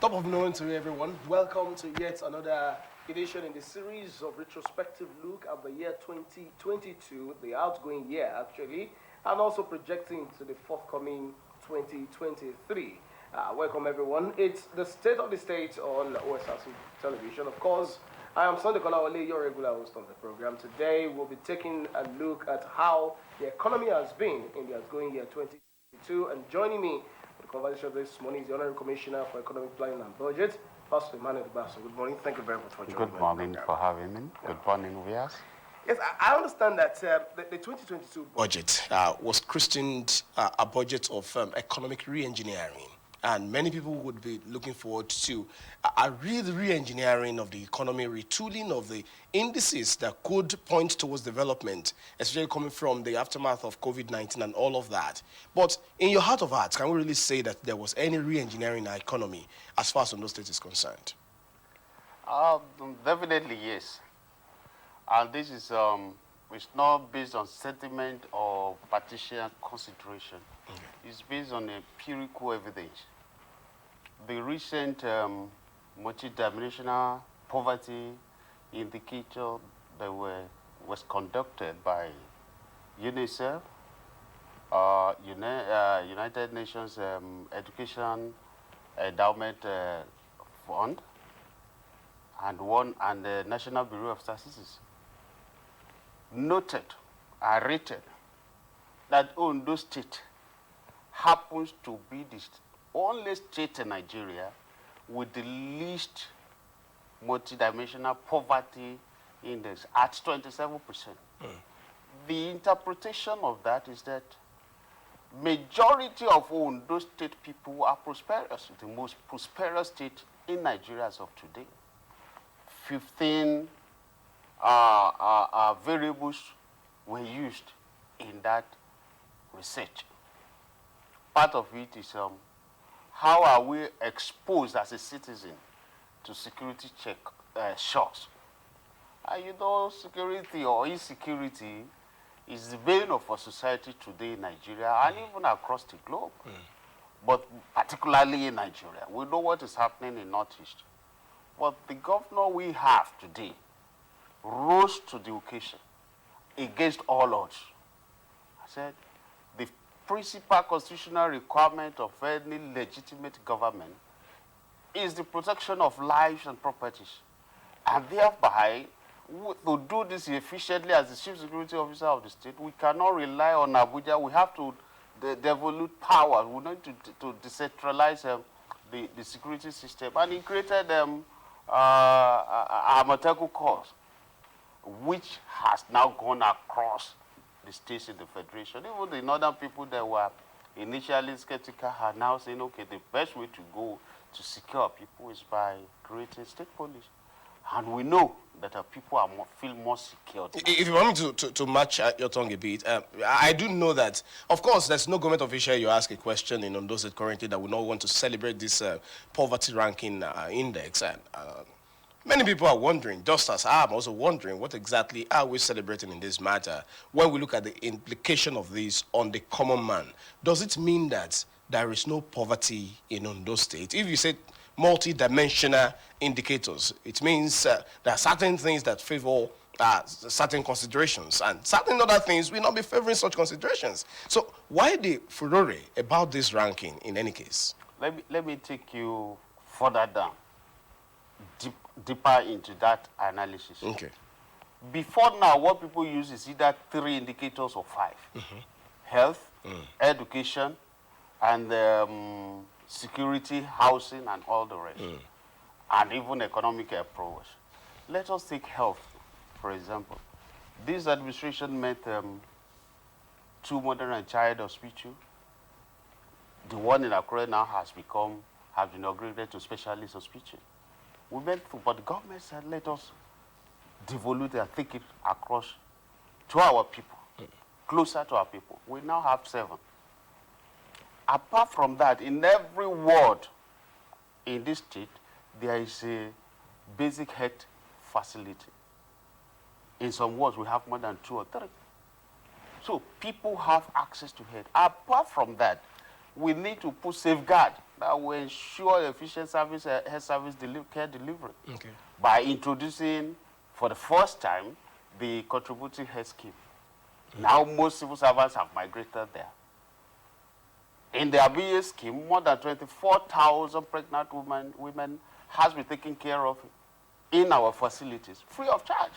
Top of noon to everyone. Welcome to yet another edition in the series of retrospective look at the year 2022, the outgoing year actually, and also projecting to the forthcoming 2023. Welcome everyone. It's the state of the state on OSRC television. Of course, I am Sunday Kolawole, your regular host on the program. Today we'll be taking a look at how the economy has been in the outgoing year 2022, and joining me the conversation this morning is the Honorary Commissioner for Economic Planning and Budget, Pastor Emmanuel Igbasan. Good morning. Thank you very much for joining me. Good morning for having me. Good morning, viewers. Yes, I understand that the 2022 budget was christened a budget of economic re-engineering. And many people would be looking forward to a re-engineering of the economy, retooling of the indices that could point towards development, especially coming from the aftermath of COVID-19 and all of that. But in your heart of hearts, can we really say that there was any re-engineering in our economy as far as Ondo State is concerned? Definitely, yes. And this is it's not based on sentiment or partisan consideration. Okay. It's based on empirical evidence. The recent multidimensional poverty indicator that was conducted by UNICEF, United Nations Education Endowment Fund, and the National Bureau of Statistics rated that Ondo State happens to be the only state in Nigeria with the least multidimensional poverty index at 27%. The interpretation of that is that majority of Ondo State people are prosperous, the most prosperous state in Nigeria as of today. 15 variables were used in that research. Part of it is how are we exposed as a citizen to security shocks. You know, security or insecurity is the bane of our society today in Nigeria and even across the globe. But particularly in Nigeria, we know what is happening in Northeast. But the governor we have today rose to the occasion against all odds. I said, the principal constitutional requirement of any legitimate government is the protection of lives and properties. And thereby, to do this efficiently as the chief security officer of the state, we cannot rely on Abuja. We have to devolve power. We need to decentralize the security system. And he created Amateku Corps, which has now gone across the states in the federation. Even the northern people that were initially skeptical are now saying, okay, the best way to go to secure people is by creating state police. And we know that our people feel more secure. If you want me to match your tongue a bit, I do know that, of course, there's no government official you ask a question in Ondo State currently that would not want to celebrate this poverty ranking index. And many people are wondering, just as I'm also wondering, what exactly are we celebrating in this matter when we look at the implication of this on the common man? Does it mean that there is no poverty in Ondo State? If you say multi-dimensional indicators, it means there are certain things that favor certain considerations, and certain other things will not be favoring such considerations. So why the furore about this ranking in any case? Let me take you further down, deeper into that analysis. Okay. Before now, what people use is either 3 indicators or 5. Health, education, and security, housing, and all the rest. And even economic progress. Let us take health, for example. This administration met 2 mother and child hospitals. The one in Accra now has been upgraded to specialist hospital. We went through, but the government said, let us devolve and take it across to our people, closer to our people. We now have 7. Apart from that, in every ward in this state, there is a basic health facility. In some wards, we have more than 2 or 3. So people have access to health. Apart from that, we need to put safeguard that will ensure efficient service, health service care delivery. Okay. By introducing, for the first time, the contributing health scheme. Now most civil servants have migrated there. In the ABA scheme, more than 24,000 pregnant women has been taken care of in our facilities, free of charge.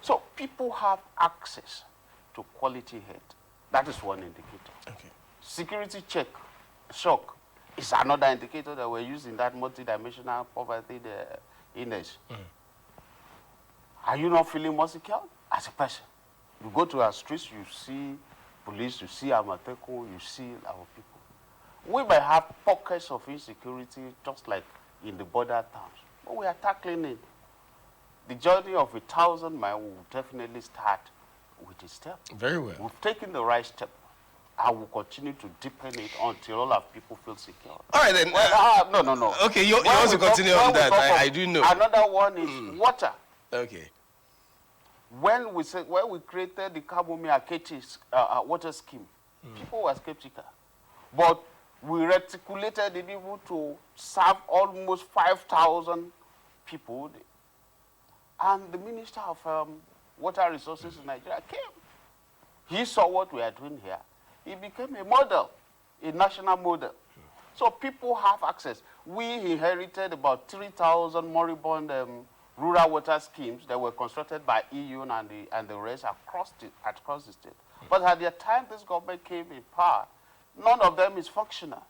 So people have access to quality health. That is one indicator. Okay. Security shock is another indicator that we're using, that multidimensional poverty index. Are you not feeling more secure as a person? You go to our streets, you see police, you see Amateco, you see our people. We may have pockets of insecurity just like in the border towns, but we are tackling it. The journey of 1,000 miles will definitely start with a step. Very well. We've taken the right step. I will continue to deepen it until all our people feel secure. All right, then. Well, no. Okay, you also continue on that. I do know. Another one is water. Okay. When we created the Kabomi Akechi's water scheme, people were skeptical. But we reticulated it even to serve almost 5,000 people. And the Minister of Water Resources in Nigeria came. He saw what we are doing here. He became a model, a national model. So people have access. We inherited about 3,000 moribund rural water schemes that were constructed by EU and the rest across the state. But at the time this government came in power, none of them is functional.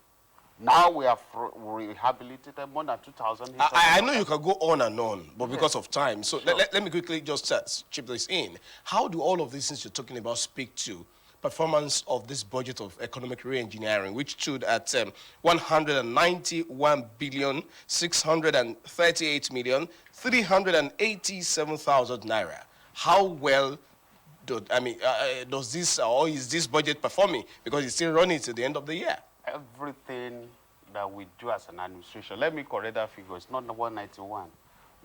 Now we have rehabilitated more than 2,000. I know you can go on and on, but because of time, so sure. let me quickly just chip this in. How do all of these things you're talking about speak to performance of this budget of economic re-engineering, which stood at 191,638,387,000 naira? How well does this, or is this budget performing? Because it's still running to the end of the year. Everything that we do as an administration, let me correct that figure, it's not 191.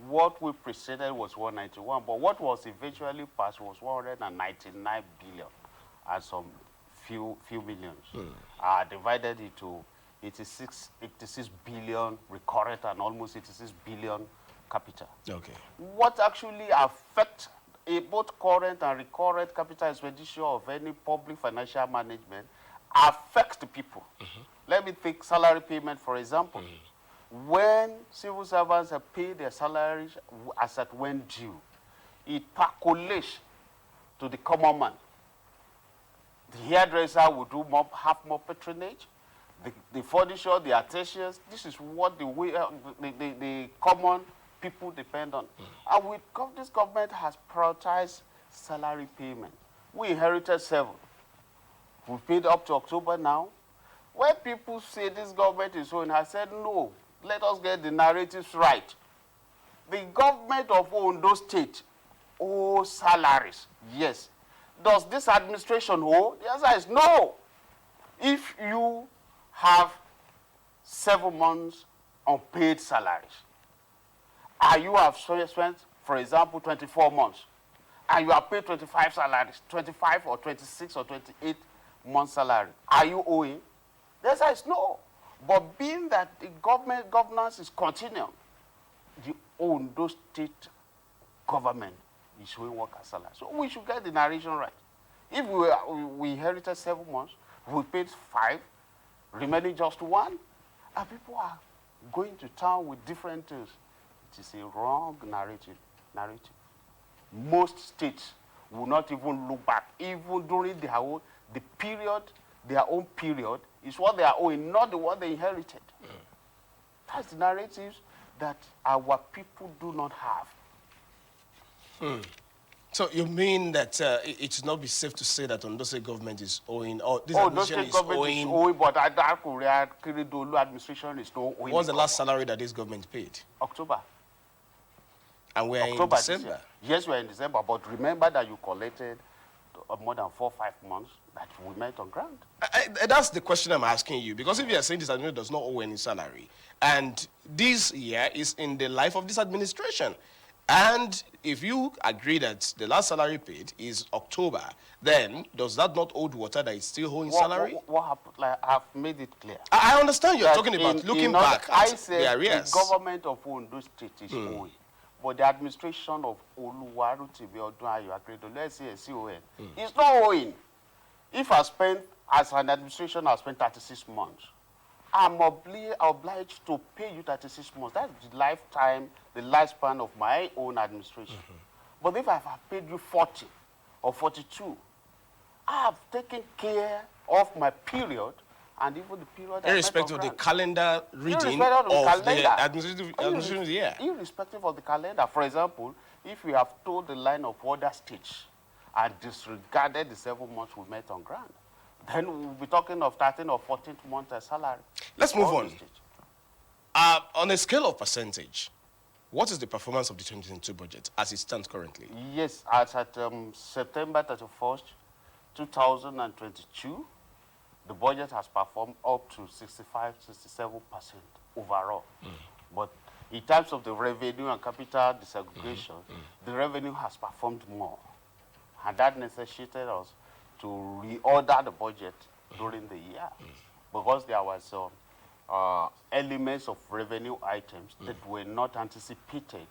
What we presented was 191, but what was eventually passed was 199 billion and some few millions. Divided into 86 billion recurrent and almost 86 billion capital. Okay. What actually affects both current and recurrent capital expenditure of any public financial management affects the people. Let me take salary payment, for example. When civil servants have paid their salaries as at when due, it percolates to the common man. The hairdresser will have more patronage. The furniture, the artisans, this is what the common people depend on. And this government has prioritized salary payment. We inherited 7. We paid up to October now. When people say this government is owing, I said, no, let us get the narratives right. The government of Ondo State owes salaries, yes. Does this administration owe? The answer is no. If you have 7 months unpaid salaries, and you have spent, for example, 24 months, and you have paid 25 salaries, 25 or 26 or 28 months salary, are you owing? The answer is no. But being that the government governance is continuing, the Ondo State government is showing workers' salary. So we should get the narration right. If we inherited 7 months, we paid 5, remaining just 1, and people are going to town with different things. It is a wrong narrative. Most states will not even look back, even during their own period is what they are owing, not the one they inherited. That's the narratives that our people do not have. So you mean that it should not be safe to say that Ondo State government is owing, or this Ondo administration State is government owing? is owing, but Kiridolu administration is not owing. What's the last salary that this government paid? October. And we're in December. Yes, we're in December, but remember that you collected more than 4 or 5 months that we met on ground. That's the question I'm asking you, because if you are saying this administration does not owe any salary, and this year is in the life of this administration, And if you agree that the last salary paid is October, then does that not hold water that it's still owing salary? What happened? Like, I've made it clear. I understand you're that talking about looking back I at said the arrears. the government of Ondo State is owing, but the administration of Oluwarotimi Odunayo Akeredolu, let's say CON, is not owing. If I spend, as an administration, I spent 36 months, I'm obliged to pay you 36 months. That's the lifespan of my own administration. But if I have paid you 40 or 42, I have taken care of my period and even the period. Irrespective of the calendar reading of the administrative year. Irrespective of the calendar. For example, if we have told the line of order stage and disregarded the 7 months we met on ground, then we'll be talking of 13 or 14th month salary. Let's move on. On a scale of percentage, what is the performance of the 2022 budget as it stands currently? Yes, as at September 31st, 2022, the budget has performed up to 65–67% overall. But in terms of the revenue and capital disaggregation, the revenue has performed more. And that necessitated us to reorder the budget during the year because there was some elements of revenue items that were not anticipated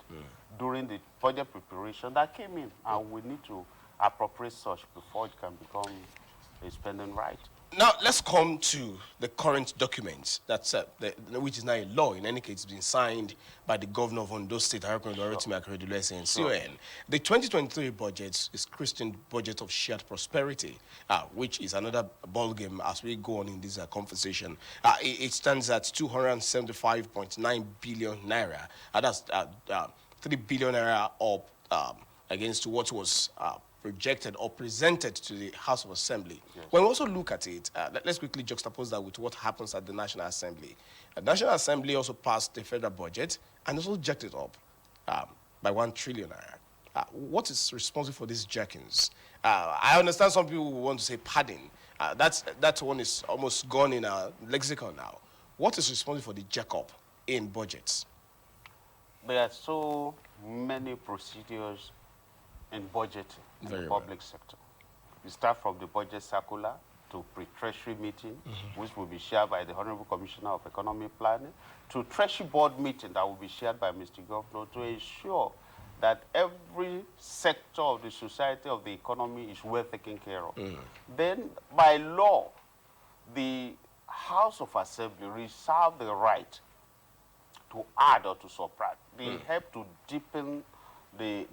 during the budget preparation that came in, and we need to appropriate such before it can become a spending right. Now, let's come to the current document that's which is now a law. In any case, it's been signed by the governor of Ondo State, Emmanuel Igbasan, CON. The 2023 budget is Christian budget of shared prosperity, which is another ballgame as we go on in this conversation. It stands at 275.9 billion naira. That's 3 billion naira up against what was projected or presented to the House of Assembly. Yes. When we also look at it, let's quickly juxtapose that with what happens at the National Assembly. The National Assembly also passed the federal budget and also jacked it up by 1 trillion naira. What is responsible for these jackings? I understand some people want to say padding. That one is almost gone in our lexicon now. What is responsible for the jack-up in budgets? There are so many procedures in budgeting in the public sector. We start from the budget circular to pre-treasury meeting, which will be shared by the Honorable Commissioner of Economic Planning, to treasury board meeting that will be shared by Mr. Governor to ensure that every sector of the society, of the economy, is well taken care of. Then, by law, the House of Assembly reserve the right to add or to subtract. They help to deepen the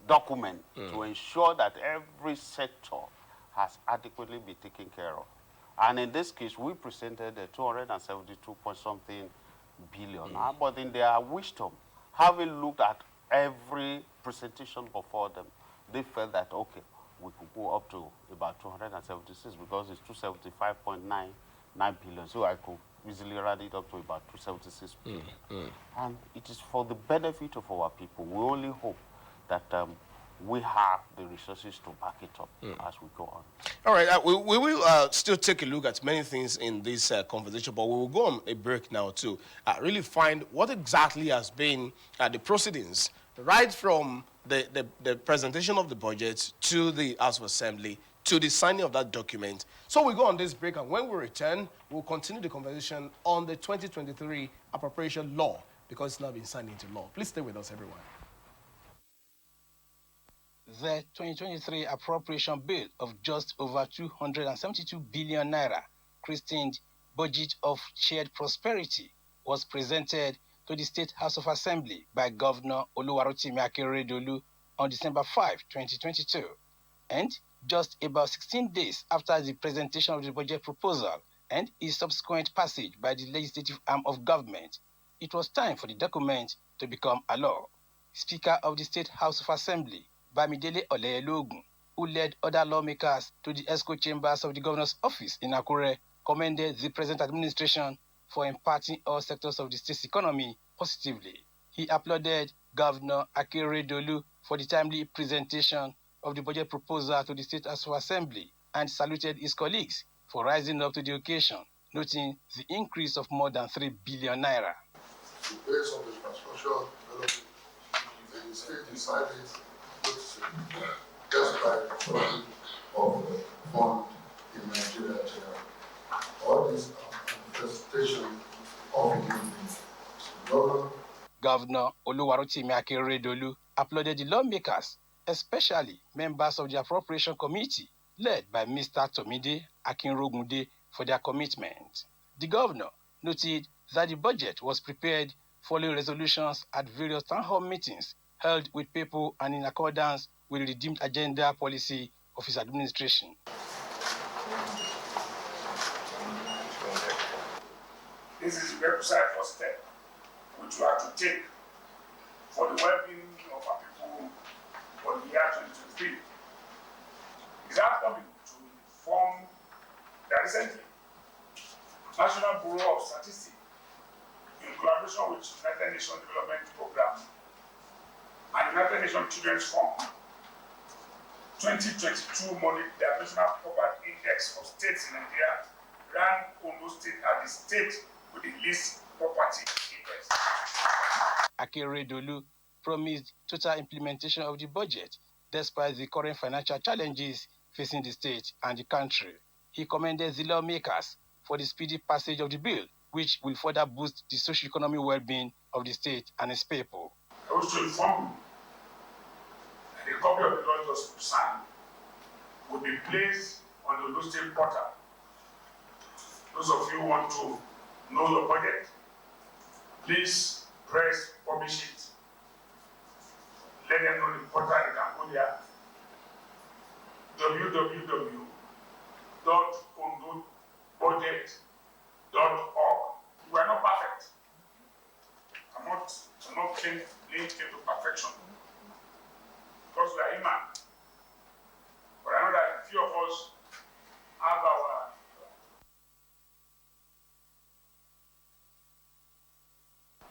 document to ensure that every sector has adequately been taken care of. And in this case, we presented a 272-point-something billion. But in their wisdom, having looked at every presentation before them, they felt that, okay, we could go up to about 276 because it's 275.99 billion. So I could easily round it up to about 276 billion. And it is for the benefit of our people. We only hope that we have the resources to back it up as we go on. All right, we will still take a look at many things in this conversation, but we will go on a break now to really find what exactly has been the proceedings, right from the presentation of the budget to the House of Assembly, to the signing of that document. So we go on this break, and when we return, we'll continue the conversation on the 2023 appropriation law, because it's now been signed into law. Please stay with us, everyone. The 2023 appropriation bill of just over 272 billion naira, christened Budget of Shared Prosperity, was presented to the State House of Assembly by Governor Oluwarotimi Akeredolu on December 5, 2022. And just about 16 days after the presentation of the budget proposal and its subsequent passage by the legislative arm of government, it was time for the document to become a law. Speaker of the State House of Assembly, Bamidele Oleyelogun, who led other lawmakers to the ESCO chambers of the governor's office in Akure, commended the present administration for imparting all sectors of the state's economy positively. He applauded Governor Akeredolu for the timely presentation of the budget proposal to the State House of Assembly and saluted his colleagues for rising up to the occasion, noting the increase of more than 3 billion naira. Based on the infrastructure development, the state decided to just by funding of fund in Nigeria generally. All these manifestation of unity. Governor Oluwarotimi Akeredolu applauded the lawmakers, especially members of the Appropriation Committee, led by Mr. Tomide Akinrogunde, for their commitment. The governor noted that the budget was prepared following resolutions at various town hall meetings held with people and in accordance with the redeemed agenda policy of his administration. This is the requisite first step which we have to take for the well-being of our people for the year 2023. It is upcoming to inform that recently National Bureau of Statistics, in collaboration with United Nations Development Programme and United Nations Children's Fund, 2022 monitored the National Poverty Index of states in Nigeria, ran Ondo State as the state with the least poverty index. Akeredolu promised total implementation of the budget despite the current financial challenges facing the state and the country. He commended the lawmakers for the speedy passage of the bill, which will further boost the socio-economic well-being of the state and its people. I wish to inform you that a copy of the law just signed will be placed on the Ondo State portal. Those of you who want to know your budget, please press publish it. Let them know the portal in Cambodia, www.ondobudget.org. We are not perfect. I'm not claiming to perfection because we are human. But I know that a few of us have our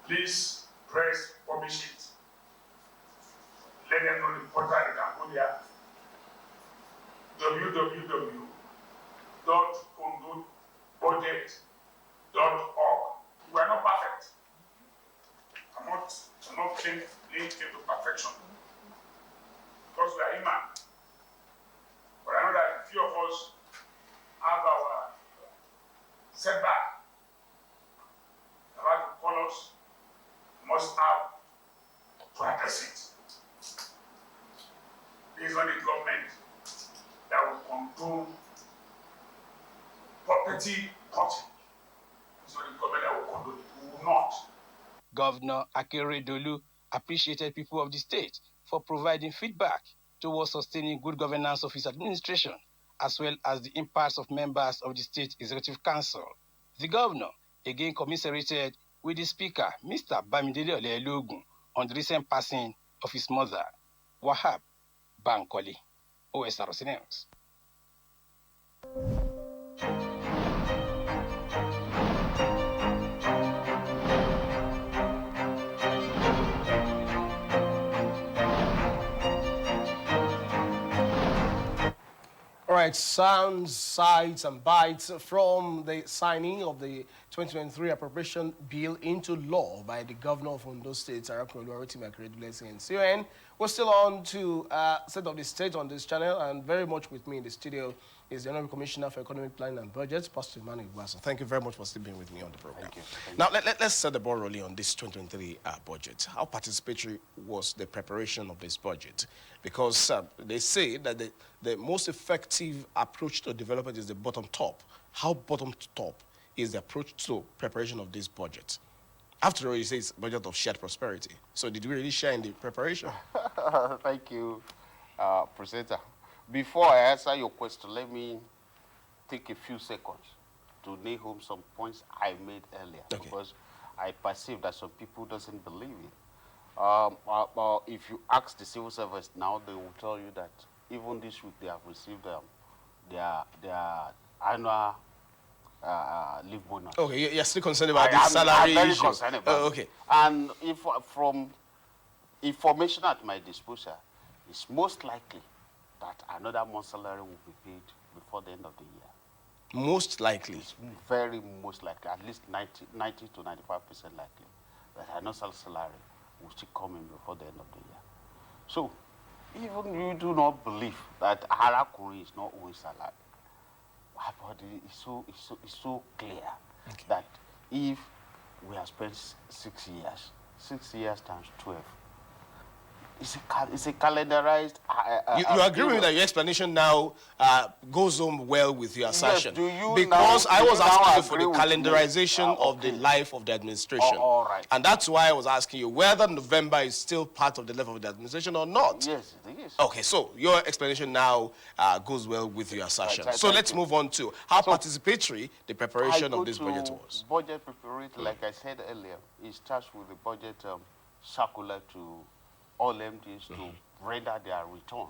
please press publish it. Let them know the portal in Cambodia, www.ondobudget.org. We are not perfect. I'm not claiming to perfection because we are human. But I know that a few of us have our setback about the colors must have to address it. This is not the government that will condone property cutting. It's not the government that will condone it. We will not. Governor Akeredolu appreciated people of the state for providing feedback towards sustaining good governance of his administration, as well as the impacts of members of the State Executive Council. The governor again commiserated with the Speaker, Mr. Bamidele Olelogun, on the recent passing of his mother, Wahab Bankole. OSRC News. All right, sounds, sights, and bites from the signing of the 2023 appropriation bill into law by the governor of Ondo State, Oluwarotimi Akeredolu, and CON. We're still on to State of the State on this channel, and very much with me in the studio is the Honorable Commissioner for Economic Planning and Budget, Pastor Emmanuel Igbasan. Thank you very much for still being with me on the program. Thank you. Now, let's set the ball rolling on this 2023 budget. How participatory was the preparation of this budget? Because they say that the most effective approach to development is the bottom top. How bottom top is the approach to preparation of this budget? After all, you say it's a budget of shared prosperity. So did we really share in the preparation? Thank you, Presenter. Before I answer your question, let me take a few seconds to nail home some points I made earlier. Okay. Because I perceive that some people doesn't believe it. If you ask the civil service now, they will tell you that even this week they have received their annual leave bonus. Okay, you're still concerned about the I'm salary very issue. concerned about it. Okay. And if from information at my disposal, it's most likely that another month's salary will be paid before the end of the year. Most likely. It's very most likely, at least 90 to 95% likely, that another salary will still come in before the end of the year. So, even you do not believe that Arakuri is not always alive. But it's so clear that if we have spent 6 years, 6 years times 12, it's a calendarized. You agree with me that your explanation now goes home well with your assertion? Yes, do you because now, I was asking you for the agree with me? calendarization of the Okay. life of the administration. All right. And that's why I was asking you whether November is still part of the life of the administration or not. Yes, it is. Okay, so your explanation now goes well with your assertion. So let's move on to how participatory the preparation of this budget was. Budget preparation, like I said earlier, it starts with the budget circular to all MDs to render their returns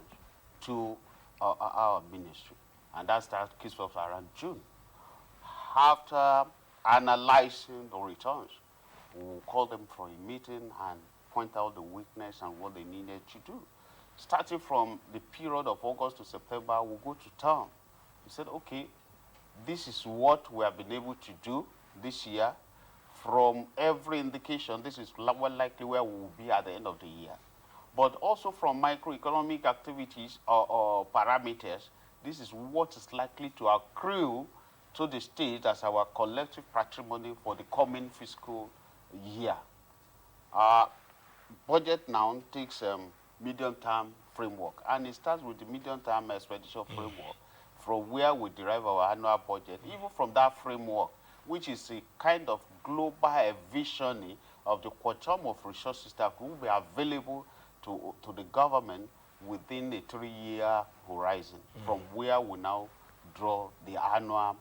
to our ministry. And that starts kicks off around June. After analyzing the returns, we'll call them for a meeting and point out the weakness and what they needed to do. Starting from the period of August to September, we'll go to town. We said, okay, this is what we have been able to do this year. From every indication, this is well likely where we will be at the end of the year. But also from microeconomic activities or parameters, this is what is likely to accrue to the state as our collective patrimony for the coming fiscal year. Our budget now takes medium-term framework, and it starts with the medium-term expenditure framework, from where we derive our annual budget, even from that framework, which is a kind of global visioning of the quantum of resources that will be available to the government within a 3-year horizon, from where we now draw the annual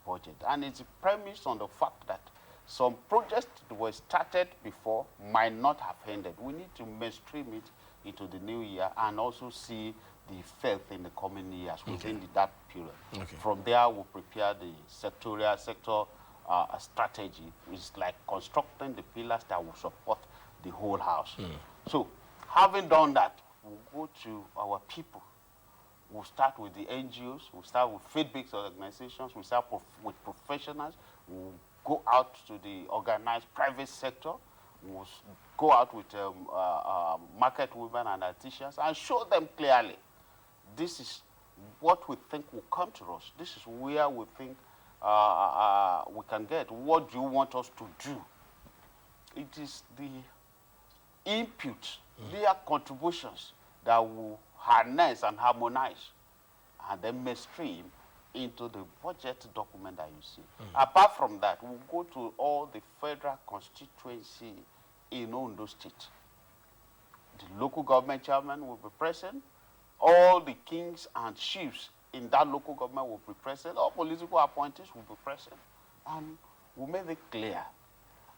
budget. And it's premised on the fact that some projects that were started before might not have ended. We need to mainstream it into the new year and also see the effect in the coming years within that period. From there, we'll prepare the sector strategy, which is like constructing the pillars that will support the whole house. So, having done that, we'll go to our people. We'll start with the NGOs, we'll start with faith-based organizations, we'll start with professionals, we'll go out to the organized private sector, we'll go out with market women and artisans and show them clearly, this is what we think will come to us. This is where we think we can get. What do you want us to do? It is the input, their contributions that will harness and harmonize and then mainstream into the budget document that you see. Apart from that, we'll go to all the federal constituency in Ondo State. The local government chairman will be present. All the kings and chiefs in that local government will be present. All political appointees will be present. And we'll make it clear.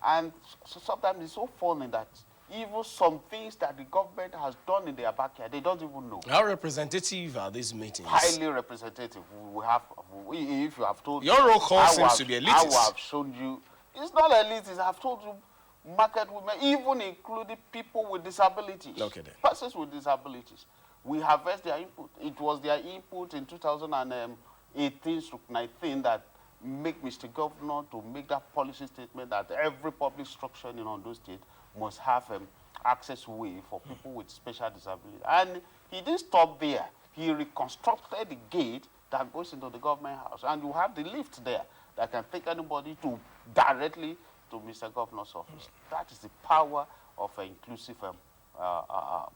And so sometimes it's so funny that even some things that the government has done in their backyard, they don't even know. How representative are these meetings? Highly representative. If you have told your roll call seems to be elitist. I will have shown you. It's not elitist. I've told you market women, even including people with disabilities. Okay, then. Persons with disabilities. We harvest their input. It was their input in 2018-19 that make Mr. Governor to make that policy statement that every public structure in Ondo State must have access way for people with special disabilities. And he didn't stop there. He reconstructed the gate that goes into the government house. And you have the lift there that can take anybody directly to Mr. Governor's office. That is the power of inclusive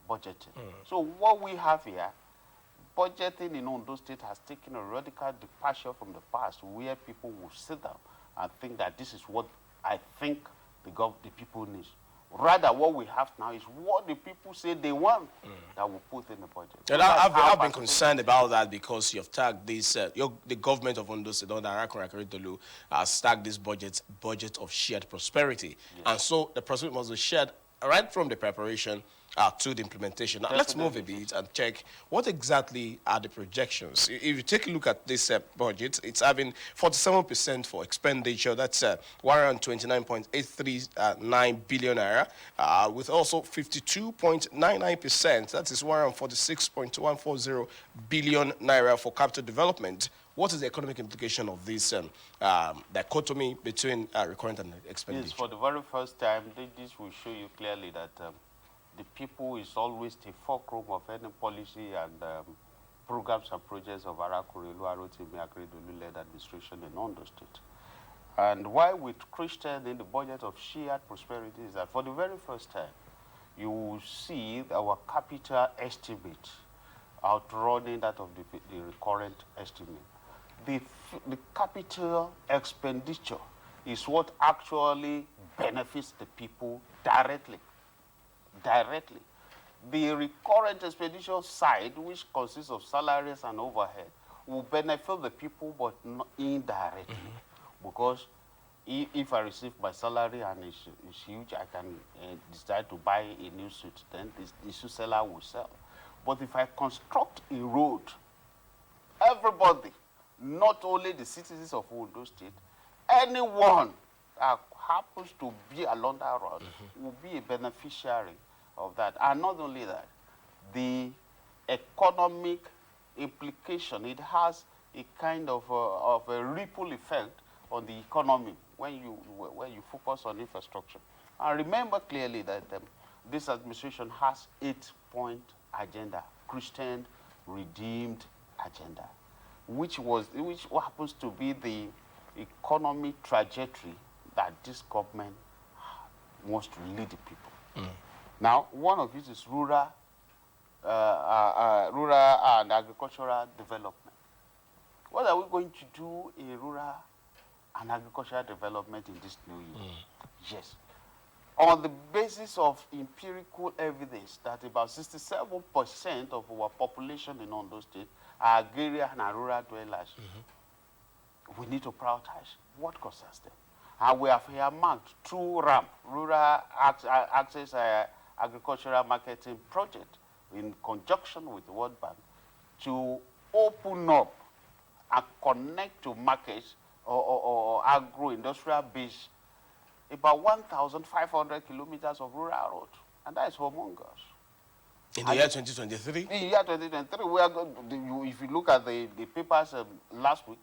budgeting. So what we have here, budgeting in Ondo State has taken a radical departure from the past, where people will sit down and think that this is what I think the people need. Rather, what we have now is what the people say they want that we put in the budget. And I've been concerned about that because you've tagged this, the government of Ondo State, under Arakun has tagged this budget of shared prosperity. Yes. And so the prosperity must be shared right from the preparation to the implementation. Now, let's move a bit and check what exactly are the projections. If you take a look at this budget, it's having 47% for expenditure. That's 129.839 billion naira, with also 52.99%. That is 146.140 billion naira for capital development. What is the economic implication of this dichotomy between recurrent and expenditure? Yes, for the very first time, this will show you clearly that the people is always the fulcrum of any policy and programs and projects of Arakure Oluwarotimi Akeredolu-led administration in Ondo State. And why with Christian in the budget of shared prosperity is that for the very first time, you will see our capital estimate outrunning that of the recurrent estimate. The capital expenditure is what actually benefits the people directly. Directly. The recurrent expenditure side, which consists of salaries and overhead, will benefit the people, but not indirectly. Because if I receive my salary and it's huge, I can decide to buy a new suit, then the suit seller will sell. But if I construct a road, everybody, not only the citizens of Ondo State, anyone that happens to be along that road will be a beneficiary of that. And not only that, the economic implication, it has a kind of a ripple effect on the economy when you focus on infrastructure. And remember clearly that this administration has 8-point agenda, Christian redeemed agenda, which happens to be the economic trajectory that this government wants to lead the people. Now, one of it is rural and agricultural development. What are we going to do in rural and agricultural development in this new year? Yes. On the basis of empirical evidence that about 67% of our population in Ondo State are agrarian and rural dwellers, we need to prioritize what concerns them. And we have earmarked through RAMP, Rural Access Agricultural Marketing Project, in conjunction with the World Bank, to open up and connect to markets or agro-industrial base about 1,500 kilometers of rural road, and that is humongous. In the year 2023? In the year 2023, we are going if you look at the papers last week,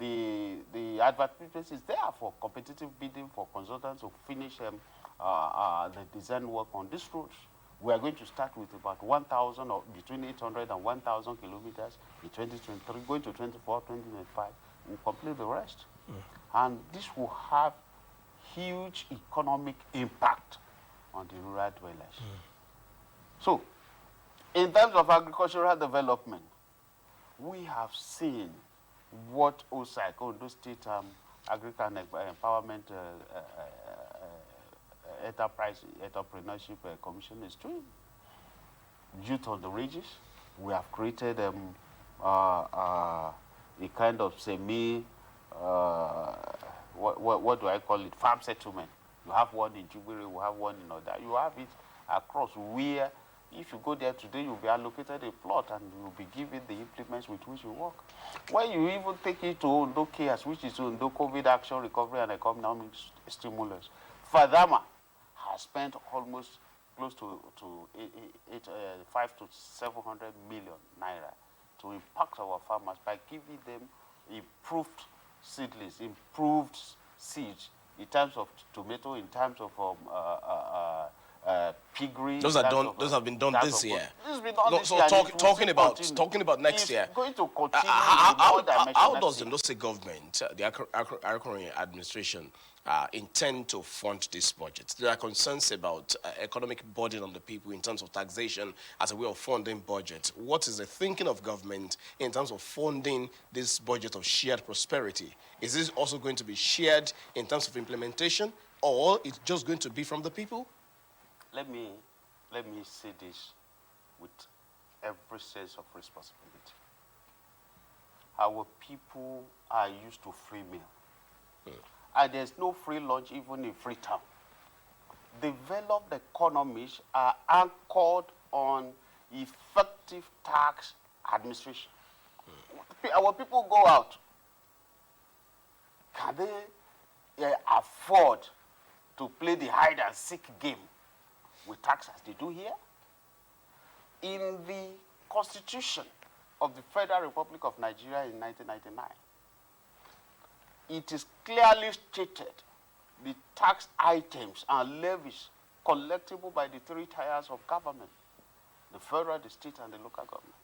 the advertisement is there for competitive bidding for consultants to finish the design work on these roads. We are going to start with about 1,000 or between 800 and 1,000 kilometers in 2023, going to 24, 2025. We'll complete the rest. And this will have huge economic impact on the rural dwellers. So, in terms of agricultural development, we have seen what OSAC, Ondo State Agricultural Empowerment Entrepreneurship Commission is doing. Youth on the Ridges, we have created a kind of what do I call it, farm settlement. You have one in Jubiri, we have one in Oda. You have it across where, if you go there today, you'll be allocated a plot and you'll be given the implements with which you work. When you even take it to Ondo Cares, which is Ondo COVID Action, Recovery and Economic Stimulus, Fadama has spent almost close to 500 to 700 million naira to impact our farmers by giving them improved seedlings, improved seeds in terms of tomato, in terms of piggery. Those have been done this year. This has been done this so year. talking about next year. Going to continue. How does the Ondo State government, the Arakure administration, intend to fund this budget? There are concerns about economic burden on the people in terms of taxation as a way of funding budget. What is the thinking of government in terms of funding this budget of shared prosperity? Is this also going to be shared in terms of implementation, or it's just going to be from the people? Let me say this with every sense of responsibility. Our people are used to free meal. And there's no free lunch even in Freetown. Developed economies are anchored on effective tax administration. Our people go out. Can they afford to play the hide and seek game with tax as they do here? In the Constitution of the Federal Republic of Nigeria in 1999, it is clearly stated the tax items and levies collectible by the three tiers of government, the federal, the state, and the local government.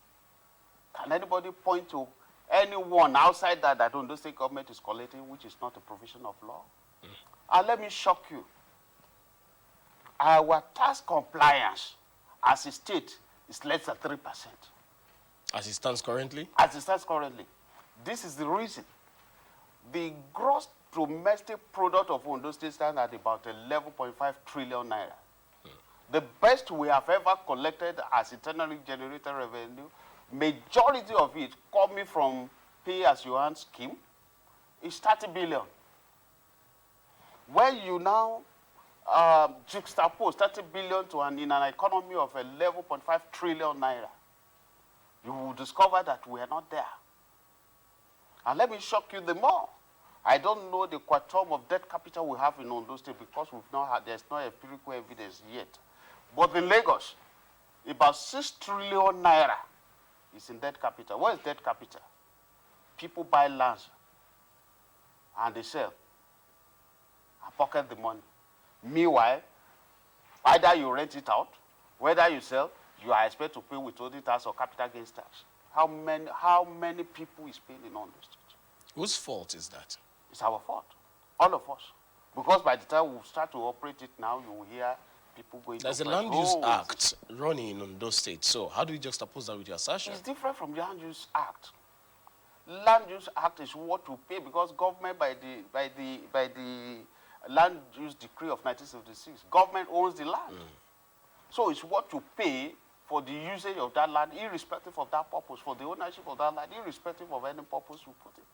Can anybody point to anyone outside that Ondo State government is collecting, which is not a provision of law? And let me shock you. Our tax compliance as a state is less than 3%. As it stands currently? As it stands currently. This is the reason. The gross domestic product of Ondo State stands at about 11.5 trillion naira. The best we have ever collected as internally generated revenue, majority of it coming from pay-as-you-earn scheme, is 30 billion. When you now juxtapose 30 billion to in an economy of 11.5 trillion naira, you will discover that we are not there. And let me shock you the more. I don't know the quantum of debt capital we have in Ondo State because there's no empirical evidence yet. But in Lagos, about 6 trillion naira is in debt capital. What is debt capital? People buy lands and they sell and pocket the money. Meanwhile, either you rent it out, whether you sell, you are expected to pay withholding tax or capital gains tax. How many people is paying in Ondo State? Whose fault is that? It's our fault, all of us. Because by the time we start to operate it now, you will hear people going. There's a Land Use Act running in Ondo State. So how do you juxtapose that with your assertion? It's different from the Land Use Act. Land Use Act is what you pay because government by the Land Use Decree of 1976, government owns the land. So it's what you pay for the usage of that land, irrespective of that purpose, for the ownership of that land, irrespective of any purpose you put it.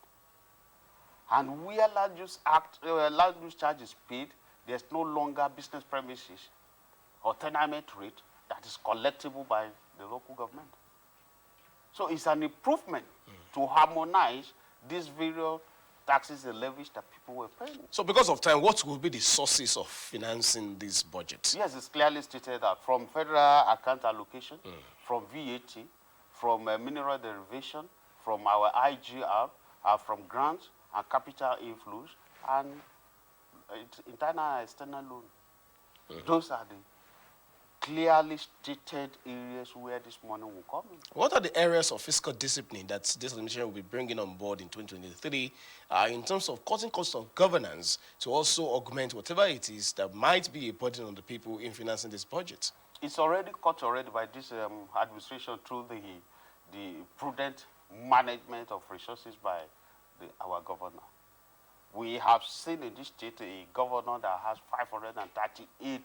And where Land Use Act, Land Use charge is paid, there's no longer business premises or tenement rate that is collectible by the local government. So it's an improvement to harmonize these various taxes and levies that people were paying. So because of time, what will be the sources of financing this budget? Yes, it's clearly stated that from federal account allocation, from VAT, from mineral derivation, from our IGR, from grants and capital inflows, and internal and external loan. Those are the clearly stated areas where this money will come in. What are the areas of fiscal discipline that this administration will be bringing on board in 2023 in terms of cutting costs of governance to also augment whatever it is that might be a burden on the people in financing this budget? It's already cut by this administration through the prudent management of resources by our governor. We have seen in this state a governor that has 538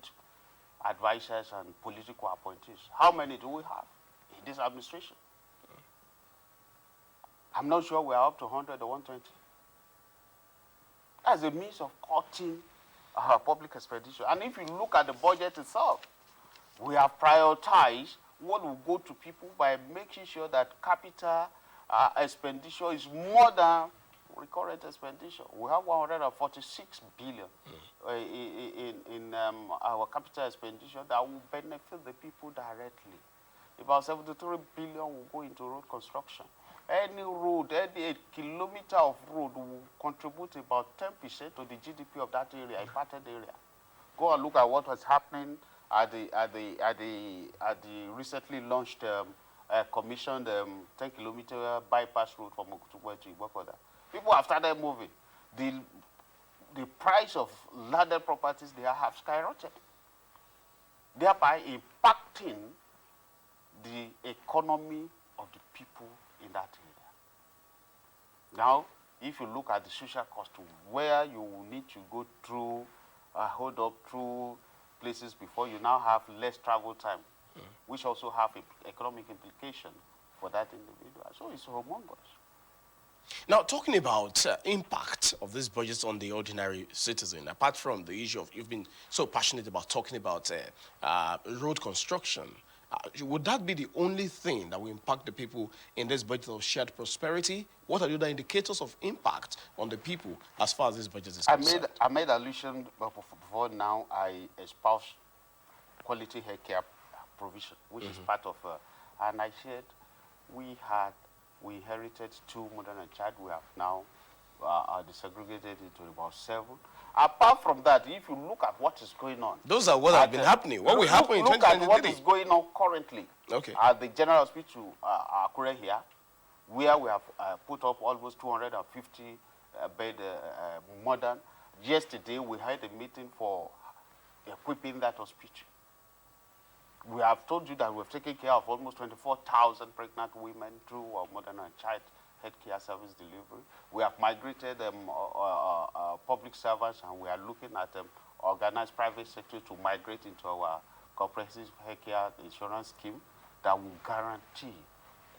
advisors and political appointees. How many do we have in this administration? I'm not sure we are up to 100 or 120. That's a means of cutting public expenditure. And if you look at the budget itself, we have prioritized what will go to people by making sure that capital expenditure is more than recurrent expenditure. We have 146 billion in our capital expenditure that will benefit the people directly. About 73 billion will go into road construction. Any road, any kilometer of road will contribute about 10% to the GDP of that area, impacted area. Go and look at what was happening at the recently launched commissioned 10-kilometer bypass road from Okutubu to Ibokoda. People have started moving. The price of landed properties there have skyrocketed, thereby impacting the economy of the people in that area. Now, if you look at the social cost, where you will need to go through, hold up through places before, you now have less travel time, which also have economic implication for that individual. So it's humongous. Now, talking about impact of this budget on the ordinary citizen, apart from the issue of, you've been so passionate about talking about road construction, would that be the only thing that will impact the people in this budget of shared prosperity? What are the other indicators of impact on the people as far as this budget is concerned? I made allusion before now. I espouse quality healthcare provision, which is part of, and I said we inherited 2 modern child. We have now desegregated into about 7. Apart from that, if you look at what is going on, those are what have been happening. What will happen in 2023? Look at what is going on currently. Okay. At the General Hospital, Akure here, where we have put up almost 250 bed modern. Yesterday, we had a meeting for equipping that hospital. We have told you that we have taken care of almost 24,000 pregnant women through our modern and child healthcare service delivery. We have migrated public servants, and we are looking at organized private sector to migrate into our comprehensive healthcare insurance scheme that will guarantee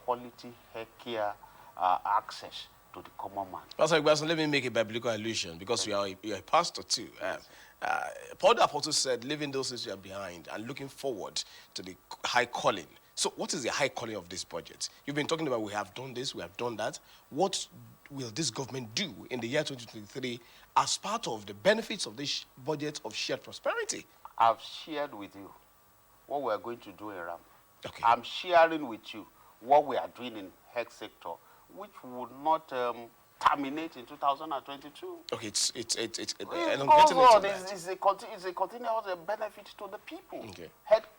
quality healthcare access to the common man. Pastor Igbasan, let me make a biblical allusion, because you're a pastor too. Paul the Apostle said, leaving those things you are behind and looking forward to the high calling. So what is the high calling of this budget? You've been talking about we have done this, we have done that. What will this government do in the year 2023 as part of the benefits of this budget of shared prosperity? I've shared with you what we are going to do in RAM. Okay. I'm sharing with you what we are doing in health sector, which would not terminate in 2022. Okay, it's It's a continuous benefit to the people. Okay.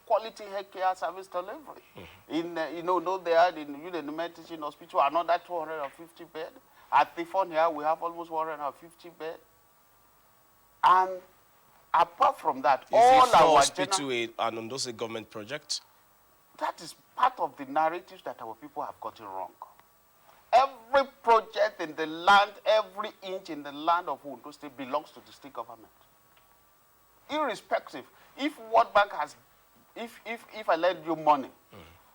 Quality healthcare service delivery. In they had in United Teaching Hospital another 250 bed. At the phone here, we have almost 150 bed. And apart from that, all our hospital an Ondo State government project. That is part of the narratives that our people have gotten wrong. Every project in the land, every inch in the land of Ondo State belongs to the state government. Irrespective, if World Bank has, if I lend you money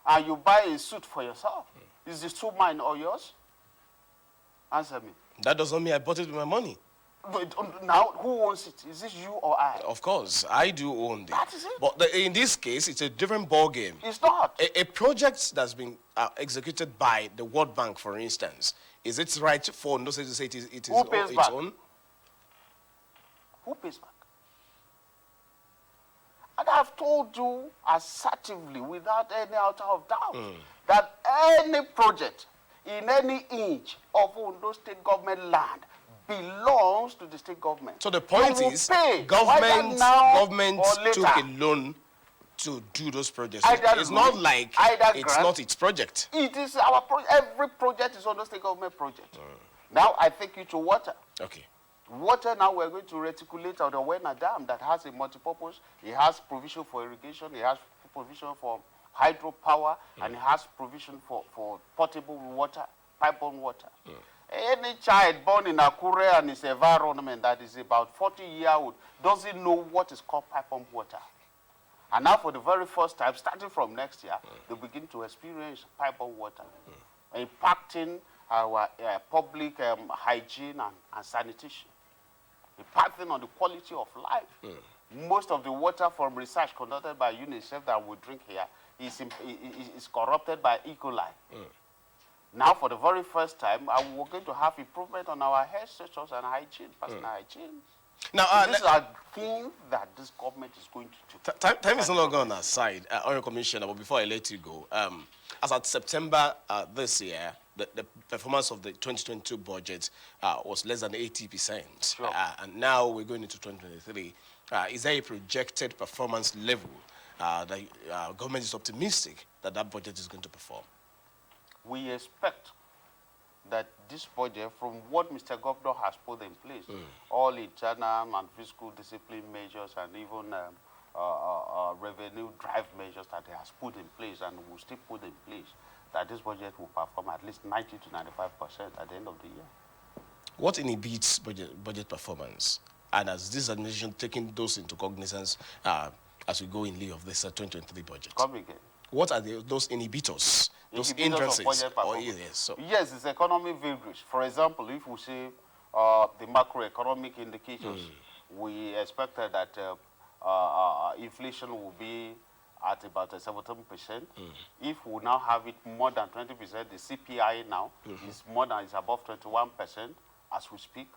and you buy a suit for yourself, is the suit mine or yours? Answer me. That doesn't mean I bought it with my money. Now, who owns it? Is this you or I? Of course, I do own it. That is it. But in this case, it's a different ball game. It's not. A project that's been executed by the World Bank, for instance, is it right for Ondo State to say it is its own? Who pays back? And I've told you assertively, without any iota of doubt, that any project in any inch of Ondo State government land belongs to the state government. So the point is, government took a loan to do those projects. It's not like it's not its project. It is our project. Every project is Ondo State government project. Now I take you to water. Okay. Water, now we're going to reticulate out the Wena Dam that has a multi-purpose. It has provision for irrigation. It has provision for hydropower, and it has provision for potable water, pipe-borne water. Any child born in Akure and its environment that is about 40 years old doesn't know what is called pipe-borne water. And now for the very first time, starting from next year, they begin to experience pipe-borne water, impacting our public hygiene and sanitation, impacting on the quality of life. Most of the water from research conducted by UNICEF that we drink here is corrupted by E. coli. Now, for the very first time, we're going to have improvement on our health sectors and hygiene, personal hygiene. Now, these are things that this government is going to do. Time is no longer on our side, Honourable Commissioner, but before I let you go, as at September this year, the performance of the 2022 budget was less than 80%. Sure. And now we're going into 2023. Is there a projected performance level that government is optimistic that that budget is going to perform? We expect that this budget, from what Mr. Governor has put in place, all internal and fiscal discipline measures and even revenue drive measures that he has put in place and will still put in place, that this budget will perform at least 90 to 95% at the end of the year. What inhibits budget performance? And has this administration taken those into cognizance as we go in lieu of this 2023 budget? Come again. What are those inhibitors, those hindrances? Yes, it's economic vagaries. For example, if we say the macroeconomic indicators, we expected that inflation will be at about 17%. If we now have it more than 20%, the CPI now is above 21% as we speak.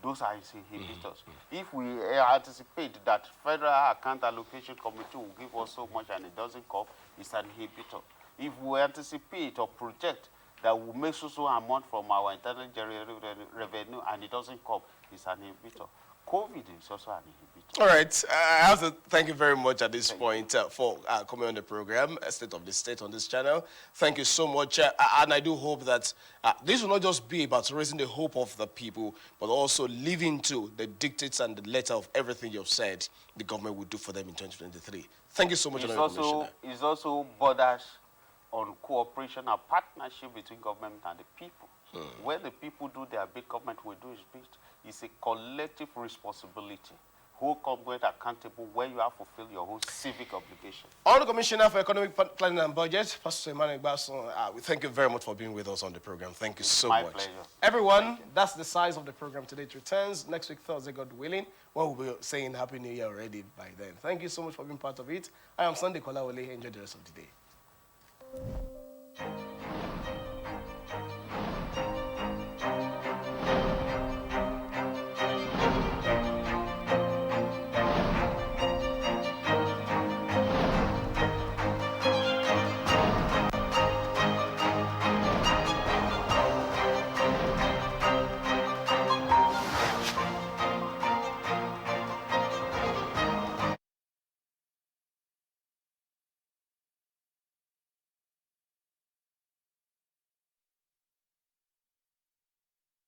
Those are inhibitors. If we anticipate that Federal Account Allocation Committee will give us so much and it doesn't come, it's an inhibitor. If we anticipate or project that will make so amount from our internal revenue and it doesn't come, is an inhibitor. COVID is also an inhibitor. All right. I have to thank you very much at this point for coming on the program, State of the State on this channel. Thank you so much. And I do hope that this will not just be about raising the hope of the people, but also living to the dictates and the letter of everything you've said the government will do for them in 2023. Thank you so much, Commissioner. It's also borders on cooperation and partnership between government and the people. When the people do their bit, government will do its bit. It's a collective responsibility. Hold government accountable when you have fulfilled your own civic obligation. Ondo Commissioner for Economic Planning and Budget, Pastor Emmanuel Igbasan, we thank you very much for being with us on the program. Thank you so much. My pleasure. Everyone, that's the size of the program today. It returns next week, Thursday, God willing. We'll be saying Happy New Year already by then. Thank you so much for being part of it. I am Sunday Kolawole. Enjoy the rest of the day.